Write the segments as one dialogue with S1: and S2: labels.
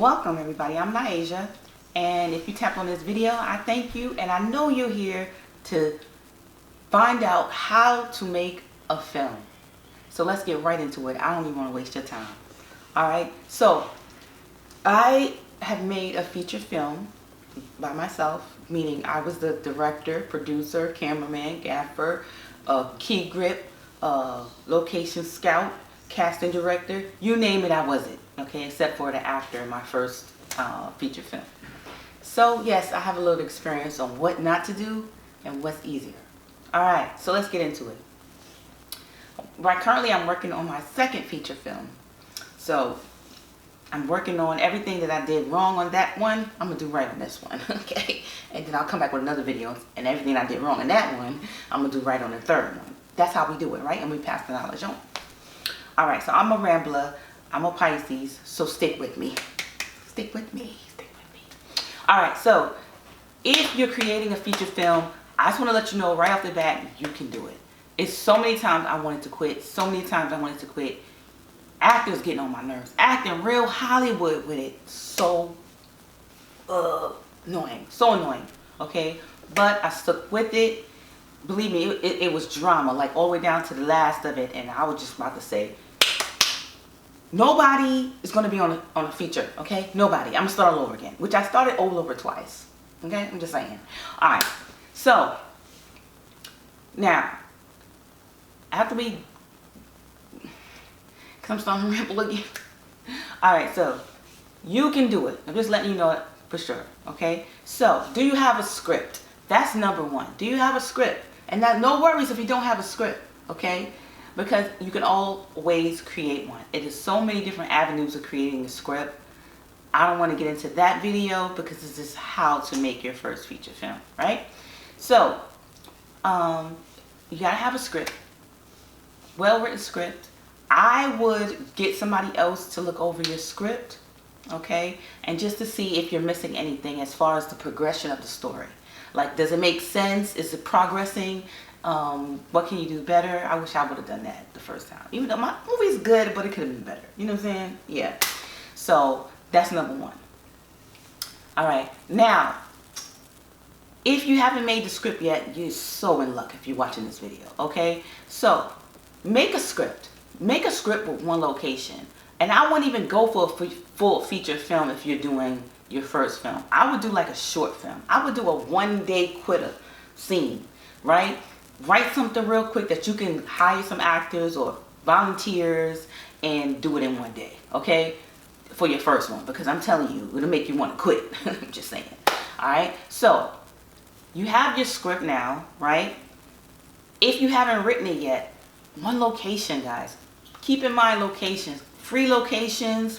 S1: Welcome everybody, I'm Nyasia, and if you tap on this video, I thank you, and I know you're here to find out how to make a film. So let's get right into it. I don't even want to waste your time. Alright, so I have made a feature film by myself, meaning I was the director, producer, cameraman, gaffer, key grip, location scout, casting director, you name it, I was it. Okay, except for the actor in my first feature film. So yes, I have a little experience on what not to do and what's easier. Alright, so let's get into it. Right, currently I'm working on my second feature film. So I'm working on everything that I did wrong on that one, I'm going to do right on this one, okay? And then I'll come back with another video, and everything I did wrong in that one, I'm going to do right on the third one. That's how we do it, right? And we pass the knowledge on. Alright, so I'm a rambler, I'm a Pisces, so stick with me. Stick with me, stick with me. Alright, so if you're creating a feature film, I just want to let you know right off the bat, you can do it. It's so many times I wanted to quit, so many times I wanted to quit. Actors getting on my nerves, acting real Hollywood with it, so annoying, so annoying, okay? But I stuck with it. Believe me, it was drama, like all the way down to the last of it, and I was just about to say, nobody is going to be on a feature, okay? Nobody. I'm going to start all over again, which I started all over twice, okay? I'm just saying. Alright, so, now, after we, because I'm starting to ramble again. Alright, so, you can do it. I'm just letting you know it for sure, okay? So, do you have a script? That's number one. Do you have a script? And now, no worries if you don't have a script, okay? Because you can always create one. It is so many different avenues of creating a script. I don't want to get into that video because this is how to make your first feature film, right? So, you gotta have a script, well-written script. I would get somebody else to look over your script, okay? And just to see if you're missing anything as far as the progression of the story. Like, does it make sense? Is it progressing? What can you do better? I wish I would have done that the first time. Even though my movie's good, but it could have been better. You know what I'm saying? Yeah. So, that's number one. Alright. Now, if you haven't made the script yet, you're so in luck if you're watching this video. Okay? So, make a script. Make a script with one location. And I wouldn't even go for a full feature film if you're doing your first film. I would do like a short film. I would do a one-day quitter scene, right? Write something real quick that you can hire some actors or volunteers and do it in one day, okay? For your first one, because I'm telling you, it'll make you want to quit. I'm just saying. Alright, so you have your script now, right? If you haven't written it yet, one location, guys. Keep in mind locations. Free locations,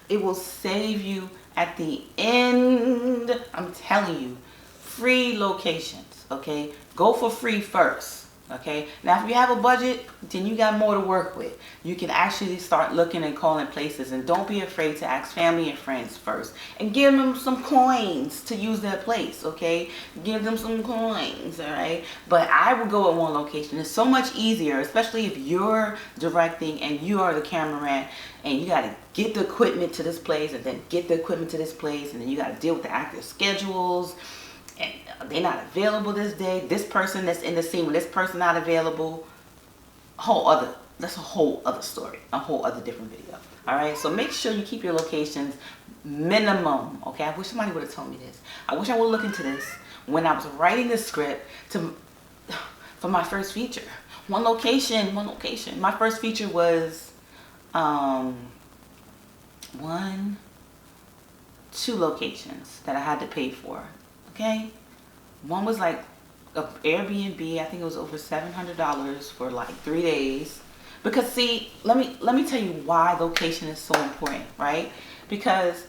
S1: it will save you at the end. I'm telling you, free locations, okay? Go for free first, okay? Now, if you have a budget, then you got more to work with. You can actually start looking and calling places, and don't be afraid to ask family and friends first. And give them some coins to use their place, okay? Give them some coins, all right? But I would go at one location. It's so much easier, especially if you're directing and you are the cameraman, and you got to get the equipment to this place, and then get the equipment to this place, and then you got to deal with the actors' schedules, and they're not available this day. This person that's in the scene with this person not available. That's a whole other story. A whole other different video. Alright, so make sure you keep your locations minimum. Okay, I wish somebody would have told me this. I wish I would look into this when I was writing the script for my first feature. One location. My first feature was two locations that I had to pay for. Okay, one was like a Airbnb. I think it was over $700 for like 3 days. Because see, let me tell you why location is so important, right? Because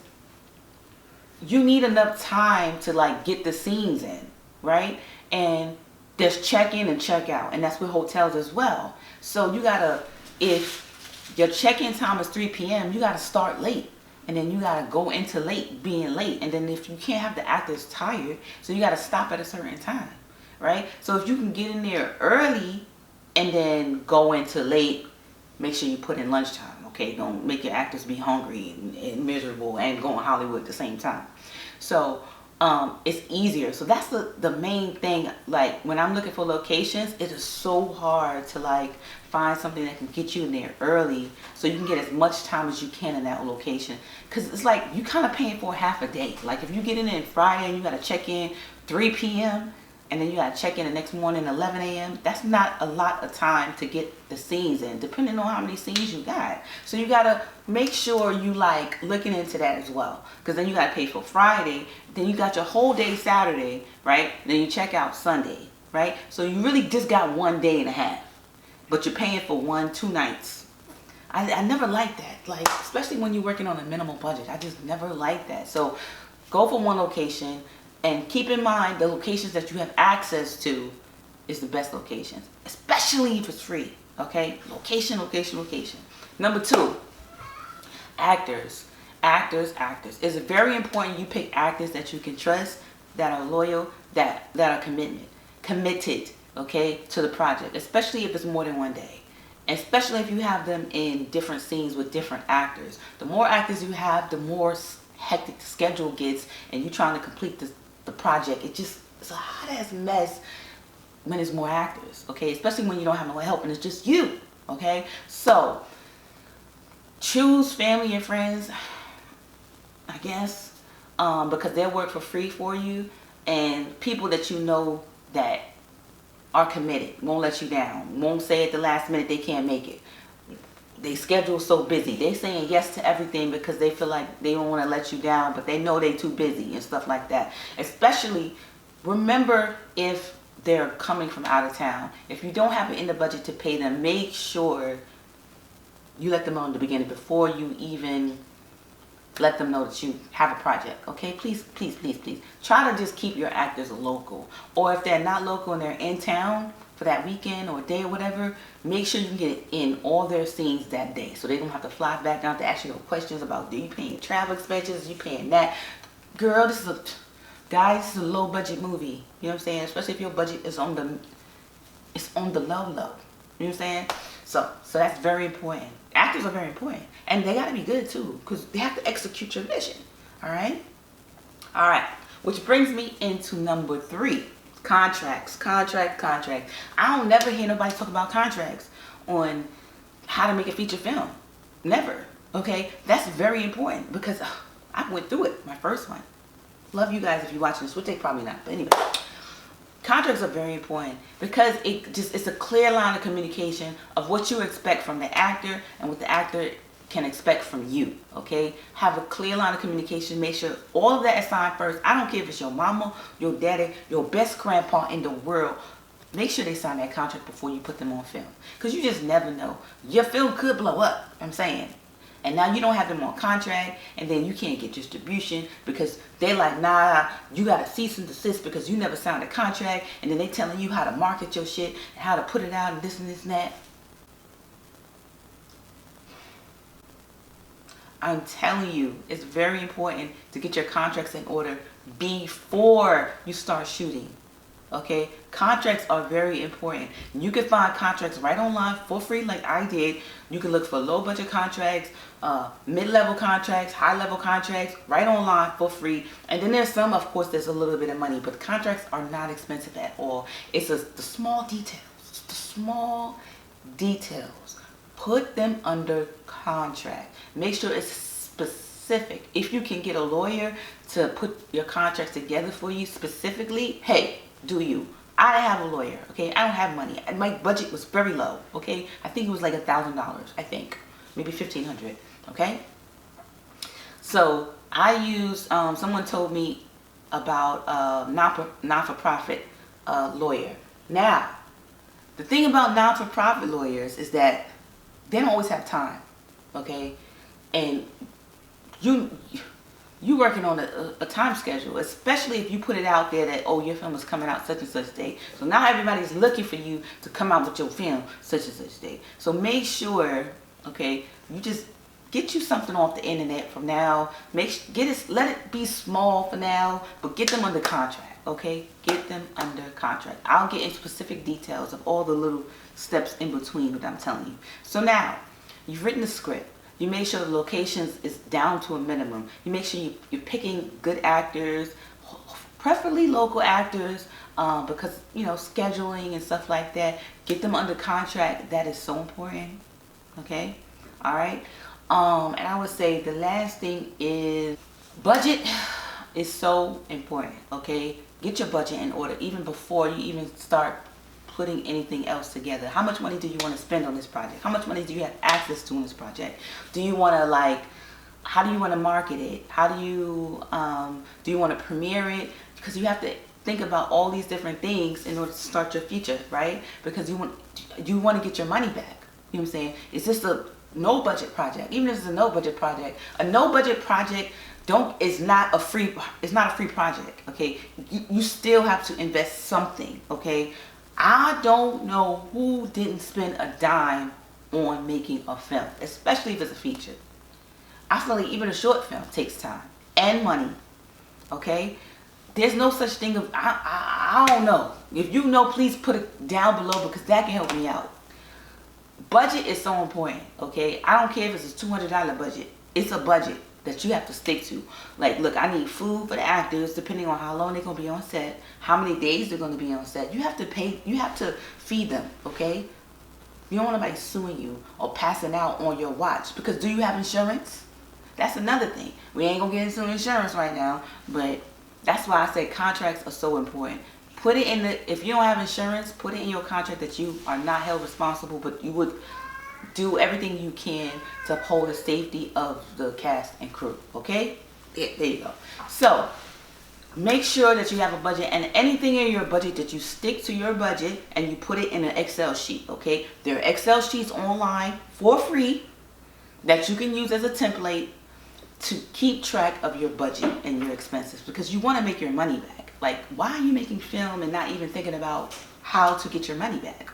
S1: you need enough time to like get the scenes in, right? And there's check-in and check-out, and that's with hotels as well. So you gotta, if your check-in time is 3 p.m., you gotta start late. And then you gotta go into being late. And then if you can't have the actors tired, so you gotta stop at a certain time, right? So if you can get in there early and then go into late, make sure you put in lunchtime, Okay, don't make your actors be hungry and miserable and go in Hollywood at the same time. So it's easier. So that's the main thing. Like when I'm looking for locations, it is so hard to like find something that can get you in there early so you can get as much time as you can in that location. Because it's like you kind of paying for half a day. Like if you get in there Friday and you got to check in 3 p.m. and then you got to check in the next morning 11 a.m. That's not a lot of time to get the scenes in, depending on how many scenes you got. So you got to make sure you like looking into that as well, because then you got to pay for Friday, then you got your whole day Saturday, right? Then you check out Sunday, right? So you really just got 1 day and a half, but you're paying for 2 nights. I never liked that, like especially when you're working on a minimal budget. I just never liked that. So go for one location. And keep in mind, the locations that you have access to is the best locations, especially if it's free, okay? Location, location, location. Number 2, actors. Actors. It's very important you pick actors that you can trust, that are loyal, that are committed, okay, to the project, especially if it's more than 1 day. Especially if you have them in different scenes with different actors. The more actors you have, the more hectic the schedule gets, and you're trying to complete the project. It's a hot ass mess when there's more actors, okay? Especially when you don't have no help and it's just you, okay? So choose family and friends, I guess, because they'll work for free for you, and people that you know that are committed, won't let you down, won't say at the last minute they can't make it. They schedule so busy. They're saying yes to everything because they feel like they don't want to let you down, but they know they're too busy and stuff like that. Especially, remember if they're coming from out of town. If you don't have it in the budget to pay them, make sure you let them know in the beginning before you even let them know that you have a project. Okay, please, please, please, please. Try to just keep your actors local. Or if they're not local and they're in town for that weekend or day or whatever, make sure you can get in all their scenes that day so they don't have to fly back down to ask you no questions about, do you paying travel expenses, you paying that. Girl, this is a low budget movie. You know what I'm saying? Especially if your budget is on the low. You know what I'm saying? So that's very important. Actors are very important, and they got to be good too, because they have to execute your vision. All right, which brings me into number 3. Contracts. I don't never hear nobody talk about contracts on how to make a feature film. Never. Okay, that's very important because I went through it, my first one. Love you guys if you're watching this, which they probably not, but anyway. Contracts are very important because it's a clear line of communication of what you expect from the actor and what the actor can expect from you, okay? Have a clear line of communication. Make sure all of that is signed first. I don't care if it's your mama, your daddy, your best grandpa in the world. Make sure they sign that contract before you put them on film, because you just never know. Your film could blow up, I'm saying. And now you don't have them on contract, and then you can't get distribution because they like, nah, you got to cease and desist because you never signed a contract, and then they telling you how to market your shit and how to put it out and this and this and that. I'm telling you, it's very important to get your contracts in order before you start shooting. Okay, contracts are very important. You can find contracts right online for free, like I did. You can look for low budget contracts, mid-level contracts, high-level contracts, right online for free. And then there's some, of course, there's a little bit of money, but contracts are not expensive at all. It's the small details. It's the small details. Put them under contract. Make sure it's specific. If you can get a lawyer to put your contracts together for you specifically, hey, do you? I have a lawyer, okay? I don't have money. My budget was very low, okay? I think it was like $1,000, I think. Maybe $1,500, okay? So I used, someone told me about a non-for-profit lawyer. Now, the thing about non-for-profit lawyers is that they don't always have time, okay? And you working on a time schedule, especially if you put it out there that, oh, your film is coming out such and such day. So now everybody's looking for you to come out with your film such and such day. So make sure, okay, you just get you something off the internet from now. Let it be small for now, but get them under contract, okay? Get them under contract. I'll get in specific details of all the little steps in between what I'm telling you. So now, you've written the script. You make sure the locations is down to a minimum. You make sure you're picking good actors, preferably local actors, because, you know, scheduling and stuff like that. Get them under contract. That is so important. Okay? All right? And I would say the last thing is budget is so important. Okay? Get your budget in order even before you even start putting anything else together. How much money do you want to spend on this project? How much money do you have access to in this project? Do you want to, like, how do you want to market it? How do you want to premiere it? Because you have to think about all these different things in order to start your feature, right? Because you want to get your money back. You know what I'm saying? Is this a no budget project? Even if it's a no budget project, a no budget project it's not a free project. Okay, you still have to invest something. Okay, I don't know who didn't spend a dime on making a film, especially if it's a feature. I feel like even a short film takes time and money. Okay, there's no such thing of I don't know. If you know, please put it down below, because that can help me out. Budget is so important. Okay, I don't care if it's a $200 budget. It's a budget that you have to stick to. Like, look, I need food for the actors, depending on how long they're gonna be on set, how many days they're gonna be on set. You have to pay. You have to feed them. Okay, you don't want nobody suing you or passing out on your watch. Because do you have insurance? That's another thing. We ain't gonna get into insurance right now, but that's why I say contracts are so important. Put it in if you don't have insurance, put it in your contract that you are not held responsible, but you would do everything you can to uphold the safety of the cast and crew. Okay? There you go. So make sure that you have a budget, and anything in your budget that you stick to your budget and you put it in an Excel sheet. Okay? There are Excel sheets online for free that you can use as a template to keep track of your budget and your expenses, because you want to make your money back. Like, why are you making film and not even thinking about how to get your money back?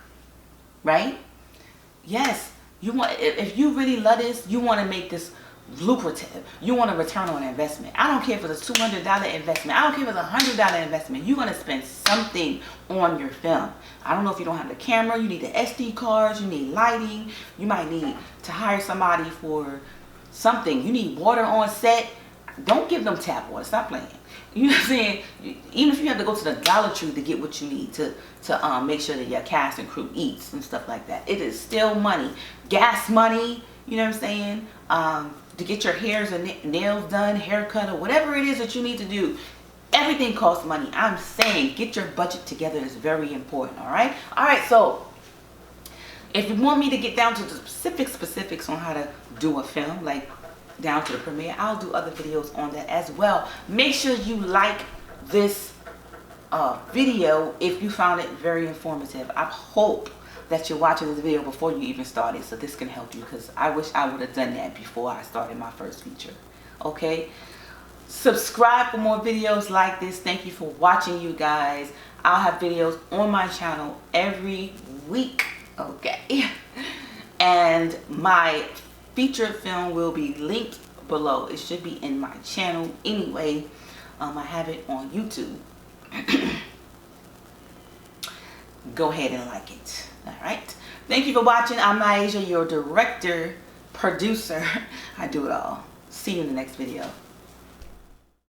S1: Right? Yes. You want, if you really love this, you want to make this lucrative. You want a return on investment. I don't care if it's a $200 investment. I don't care if it's a $100 investment. You're going to spend something on your film. I don't know if you don't have the camera. You need the SD cards. You need lighting. You might need to hire somebody for something. You need water on set. Don't give them tap water. Stop playing. You know what I'm saying? Even if you have to go to the Dollar Tree to get what you need to make sure that your cast and crew eats and stuff like that, it is still money. Gas money, you know what I'm saying? To get your hairs and nails done, haircut, or whatever it is that you need to do. Everything costs money. I'm saying get your budget together is very important, all right? All right, so if you want me to get down to the specifics on how to do a film, like down to the premiere, I'll do other videos on that as well. Make sure you like this video if you found it very informative. I hope that you're watching this video before you even started, so this can help you, because I wish I would have done that before I started my first feature. Okay, subscribe for more videos like this. Thank you for watching, you guys. I'll have videos on my channel every week. Okay, and my feature film will be linked below. It should be in my channel anyway. I have it on YouTube. Go ahead and like it. All right, thank you for watching. I'm Niaja, your director, producer. I do it all. See you in the next video.